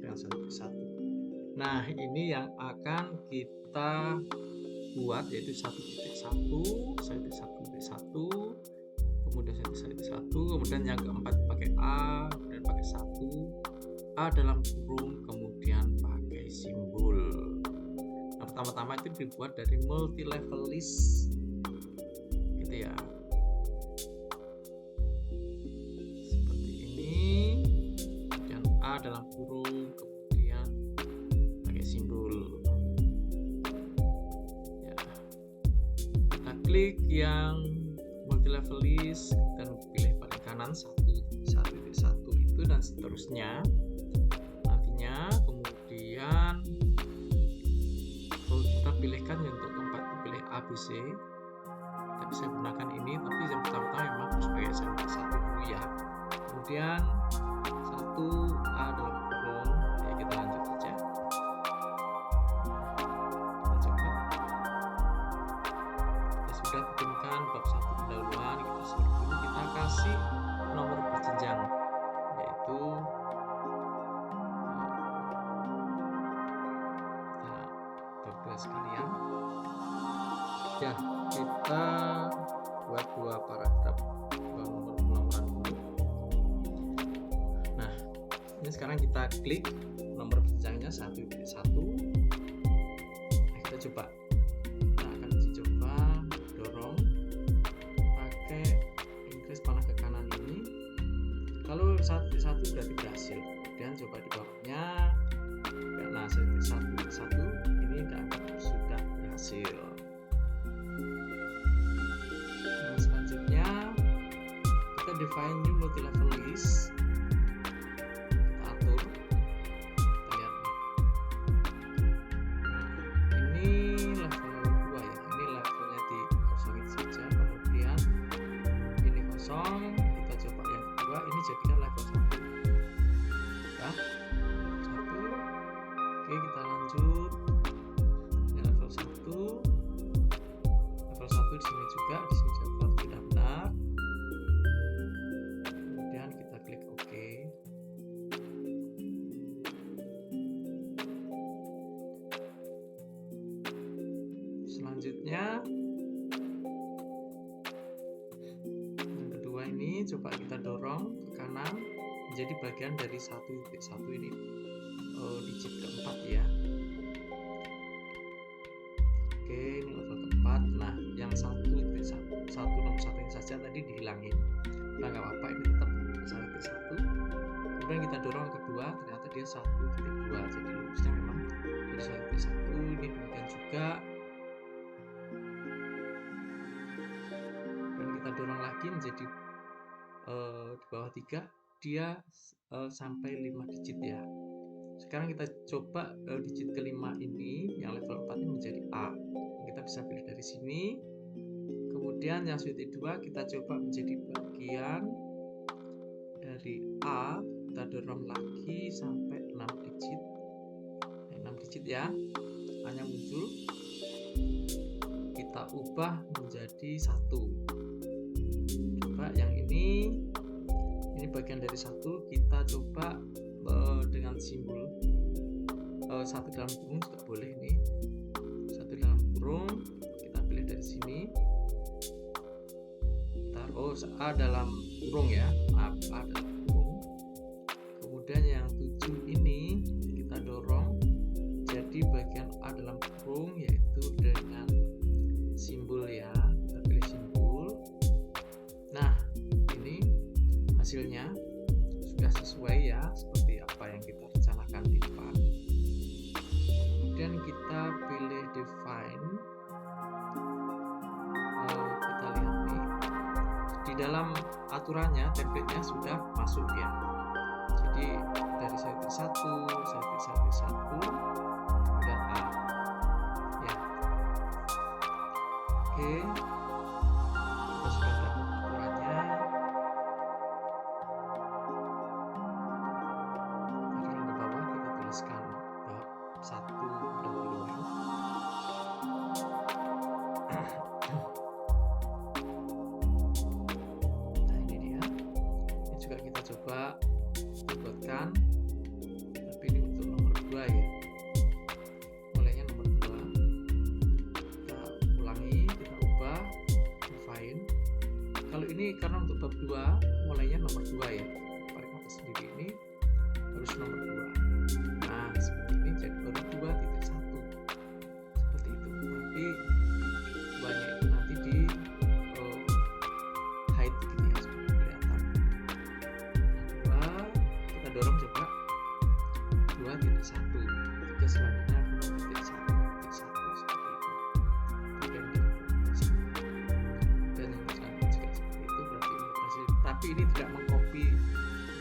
dengan 1/1. Nah, ini yang akan kita buat, yaitu 1.1, 1.1, kemudian 1.1, kemudian yang keempat pakai A, kemudian pakai 1, A dalam kurung, kemudian pakai simbol. Nah, pertama-tama itu dibuat dari multi level list gitu ya, seperti ini, kemudian A dalam kurung, kemudian pakai simbol ya. Kita klik yang multi level list dan pilih paling kanan 1 itu dan seterusnya. Nantinya kemudian kita pilihkan untuk keempat, pilih ABC. Kita bisa gunakan ini, tapi yang pertama-tama memang harus pakai 1 dulu ya. Kemudian 1A dalam kurung, ya kita lanjut saja. Kita coba. Kita sudah bikinkan bab 1 pendahuluan, kita kasih nomor berjenjang, yaitu kita sekalian ya, kita buat 2 paragraf nomor-nomoran dulu. Nah, ini sekarang kita klik nomor berjenjangnya 1.1. Nah, kita coba, kita akan coba dorong pakai increase panah ke kanan ini. Kalau 1.1 berarti berhasil, kemudian coba di bawahnya. Nah, 1.1 ini sudah berhasil. Nah, selanjutnya kita define new multi level list. Kita atur, kita lihat nih. Nah, ini level 2 ya, ini levelnya dikosongin saja, kemudian ini kosong. Kita coba yang kedua, ini jadikan level 1 ya. Oke, kita lanjut. Ini level 1. Level 1 di sini juga, sudah benar. Kemudian kita klik OK. Selanjutnya yang kedua ini coba kita dorong ke kanan menjadi bagian dari 1.1 ini. Digit keempat ya. Oke, ini level keempat. Nah, yang 1 nomor 1 ini saja tadi dihilangin. Nah, nggak apa-apa, ini tetap 1.1. Kemudian kita dorong kedua, ternyata dia 1.2. Jadi lurusnya memang dari 1.1. Ini demikian juga. Dan kita dorong lagi menjadi di bawah 3, dia sampai 5 digit ya. Sekarang kita coba digit kelima ini, yang level 4 ini menjadi A. Kita bisa pilih dari sini. Kemudian yang suite 2 kita coba menjadi bagian dari A. Kita dorong lagi sampai 6 digit. 6 digit ya. Hanya muncul. Kita ubah menjadi 1. Coba yang ini bagian dari 1. Kita coba dengan simbol 1 dalam kurung juga boleh nih. 1 dalam kurung, kita pilih dari sini. Taruh A dalam kurung ya, A dalam kurung. Kemudian yang 7 ini kita dorong jadi bagian A dalam kurung, yaitu dengan simbol ya. Kita pilih simbol. Nah, ini hasilnya sudah sesuai ya, seperti apa yang kita rencanakan di depan. Kemudian kita pilih define. Kita lihat nih, di dalam aturannya template-nya sudah masuk ya. Jadi dari 1.1 kemudian A ya. Oke, kita sudah dapat aturannya. Tuliskan bab 1 pendahuluan. Nah, ini dia. Ini juga kita coba buatkan, tapi ini untuk ini karena untuk bab 2 mulainya nomor 2 ya, paling atas sendiri ini harus nomor 2. Nah seperti ini, jadi baru 2.1 seperti itu. Nanti duanya itu nanti di hide gitu ya, supaya kelihatan. Nah, 2 kita dorong coba 2.1, tiga selanjutnya 2.1 seperti itu. Dan yang selanjutnya juga seperti itu, berarti ini berhasil. Tapi ini tidak mengcopy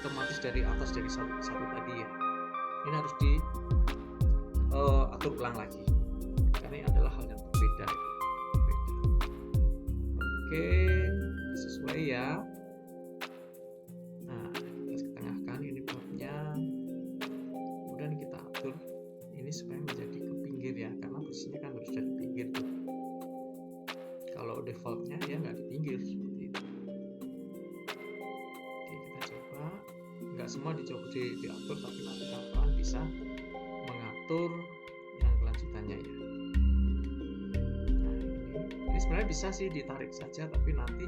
otomatis dari atas dari satu tadi ya. Ini harus di atur ulang lagi karena ini adalah hal yang berbeda. Oke, sesuai ya. Nah, kita ketengahkan ini babnya, kemudian kita atur ini supaya menjadi ke pinggir ya, karena posisinya kan harus dari pinggir tuh. Kalau defaultnya ya nggak di pinggir seperti itu. Oke, kita coba. Nggak semua diatur, tapi nanti kawan bisa mengatur yang kelanjutannya ya. Nah ini sebenarnya bisa sih ditarik saja, tapi nanti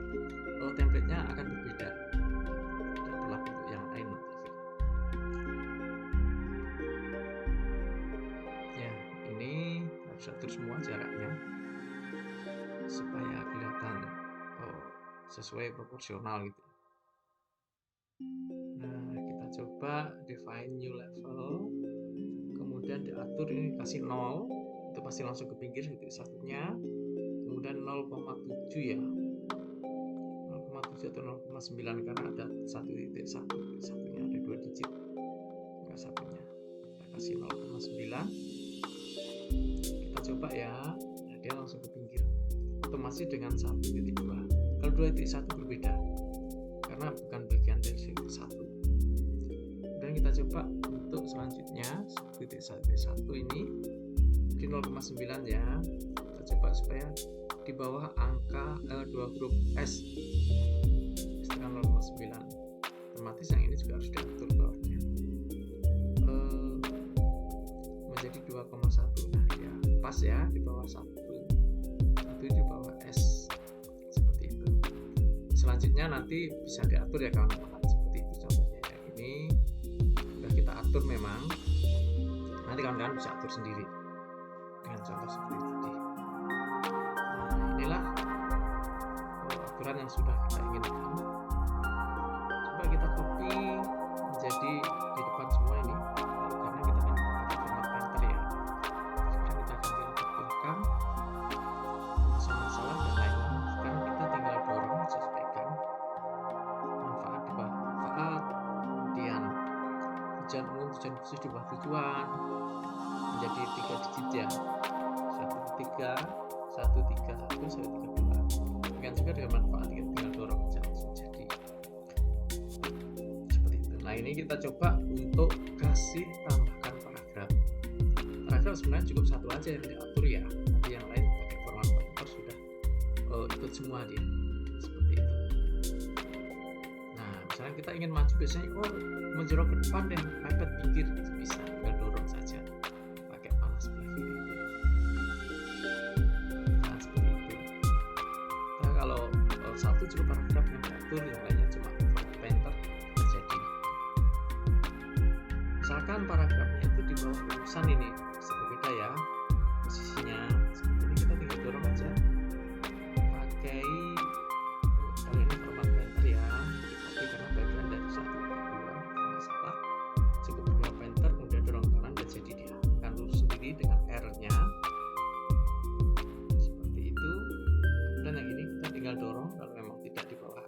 template-nya akan berbeda, tidak berlaku untuk yang lain nanti. Ya ini harus atur semua jaraknya supaya kelihatan sesuai proporsional gitu. Nah kita coba define new level, kemudian diatur ini kasih 0, itu pasti langsung ke pinggir titik satunya, kemudian 0,7 ya, 0,7 atau 0,9 karena ada 1.1, satunya ada 2 digit, enggak satunya, kita kasih 0,9, kita coba ya. Nah, dia langsung ke pinggir otomatis dengan 1.2. Kalau 2.1 berbeda karena bukan bagian dari 1. Dan kita coba untuk selanjutnya 1.1 ini di 0,9 ya. Kita coba supaya di bawah angka 2 huruf S setengah 0,9. Otomatis yang ini juga harus diatur bawahnya menjadi 2,1. Nah ya pas ya di bawah 1 di bawah S seperti itu. Selanjutnya nanti bisa diatur ya kawan-kawan, seperti itu contohnya yang ini sudah kita atur memang, nanti kawan-kawan bisa atur sendiri dengan contoh seperti tadi. Nah inilah aturan yang sudah kita inginkan. Coba kita copy menjadi di depan semua ini, karena kita kan pakai format painter ya. Sekarang kita akan tinggal ke belakang masalah dan lain-lain. Sekarang kita tinggal dorong, sesuaikan manfaat di bawah manfaat, kemudian tujuan umum, tujuan khusus di bawah tujuan menjadi 3 digit ya, 131, 132. Demikian juga dengan manfaat, kita tinggal dorong saja langsung jadi seperti itu. Nah ini kita coba untuk kasih tambahkan paragraf. Paragraf sebenarnya cukup satu aja yang diatur ya, nanti yang lain pakai format painter sudah ikut semua dia seperti itu. Nah misalnya kita ingin maju, biasanya menjorok ke depan deh, mepet pinggir, itu bisa, tinggal dorong saja pakai panah sebelah kiri. Nah seperti itu. Nah kalau satu cukup paragraf yang diatur, yang lainnya cuma format painter terjadi. Misalkan paragrafnya itu di bawah rumusan ini bisa berbeda ya posisinya, seperti ini kita tinggal dorong aja pakai kalau ini format painter ya, tapi karena bagian dari 1 2 masalah, cukup format painter kemudian dorong kanan dan jadi dia akan lurus sendiri dengan R-nya seperti itu. Dan yang ini kita tinggal dorong kalau memang tidak di bawah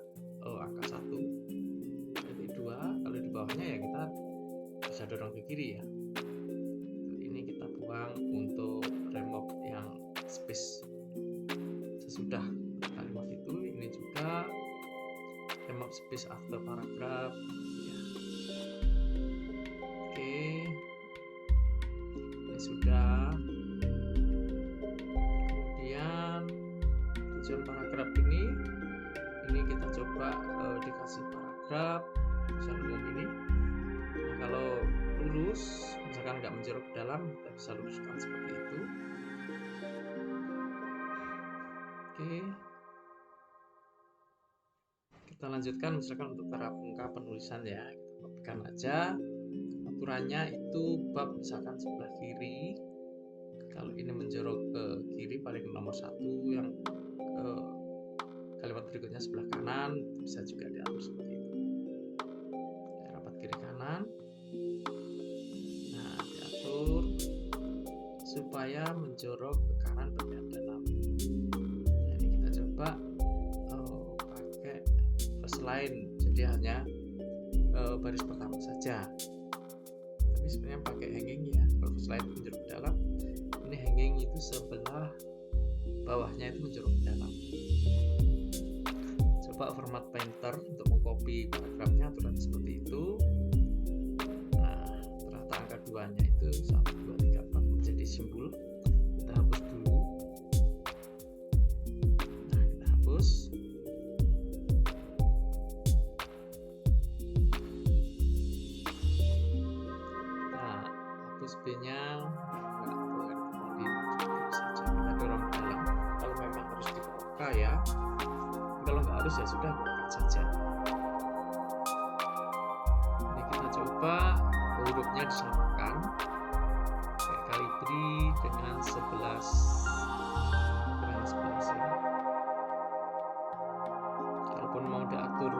angka 1, jadi 2, kalau di bawahnya ya kita bisa dorong ke kiri ya. Ini kita buang untuk remove yang space sesudah kalimat itu. Ini juga remove space after paragraph ya. Oke, ini sudah. Kemudian tujuan paragraf ini kita coba dikasih paragraf tulisan umum ini. Nah kalau lurus, misalkan nggak menjorok ke dalam, kita bisa luruskan seperti itu. Oke, Kita lanjutkan misalkan untuk cara pengungkap penulisan ya, kita kopikan aja aturannya itu bab misalkan sebelah kiri, kalau ini menjorok ke kiri paling nomor 1, yang kalimat berikutnya sebelah kanan bisa juga diatur seperti itu. Rapat kiri kanan, nah diatur supaya menjorok ke kanan bagian dalam. Nah, ini kita coba pakai first line, jadi hanya baris pertama saja. Tapi sebenarnya pakai hanging ya, kalau first line menjorok ke dalam, ini hanging itu sebelah bawahnya itu menjorok ke dalam. Coba format painter untuk mengcopy paragrafnya, aturan seperti itu. Nah, ternyata angka 2 nya itu 1, 2, 3, 4 menjadi simbol. Kita hapus dulu. Nah, kita hapus. Nah, hapus B nya saja, kita dorong ke dalam. Kalau memang harus dibuka ya, kalau nggak harus ya sudah buka saja. Ini kita coba hurufnya disamakan, kayak kalibri dengan 11 ya. Kalaupun mau diatur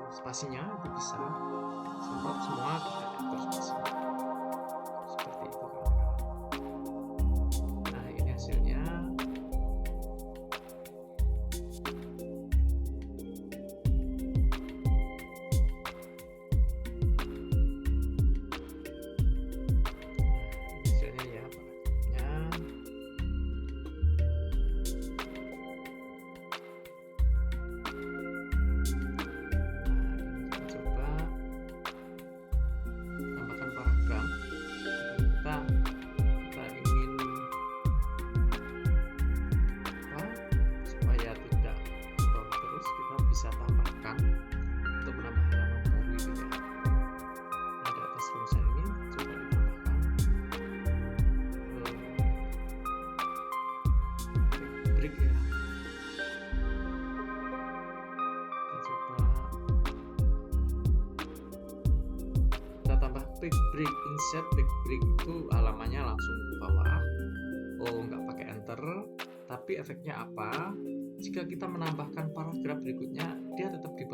spasinya itu bisa, semua kita atur spasinya seperti itu kawan-kawan. Nah, ini hasilnya. Kita ingin supaya tidak bawah terus, kita bisa tambahkan untuk menambah halaman baru itu ya. Nah, di atas rumusan ini coba ditambahkan break ya. Kita tambah back break, insert back break itu halamannya langsung ke bawah. Nggak pakai enter, tapi efeknya apa? Jika kita menambahkan paragraf berikutnya, dia tetap di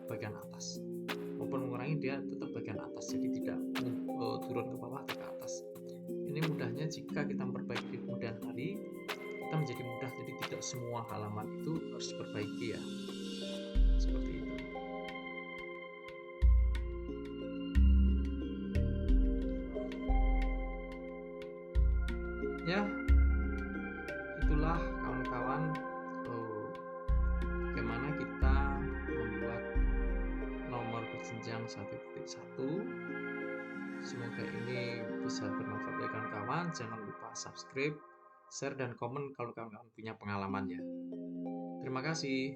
bagian atas, maupun mengurangi dia tetap bagian atas, jadi tidak turun ke bawah atau ke atas. Ini mudahnya jika kita memperbaiki di kemudian hari, kita menjadi mudah, jadi tidak semua halaman itu harus diperbaiki ya, seperti itu. Ya, itulah kawan-kawan bagaimana kita membuat nomor berjenjang 1.1. Semoga ini bisa bermanfaat bagi kawan-kawan. Jangan lupa subscribe, share, dan komen kalau kawan-kawan punya pengalaman ya. Terima kasih.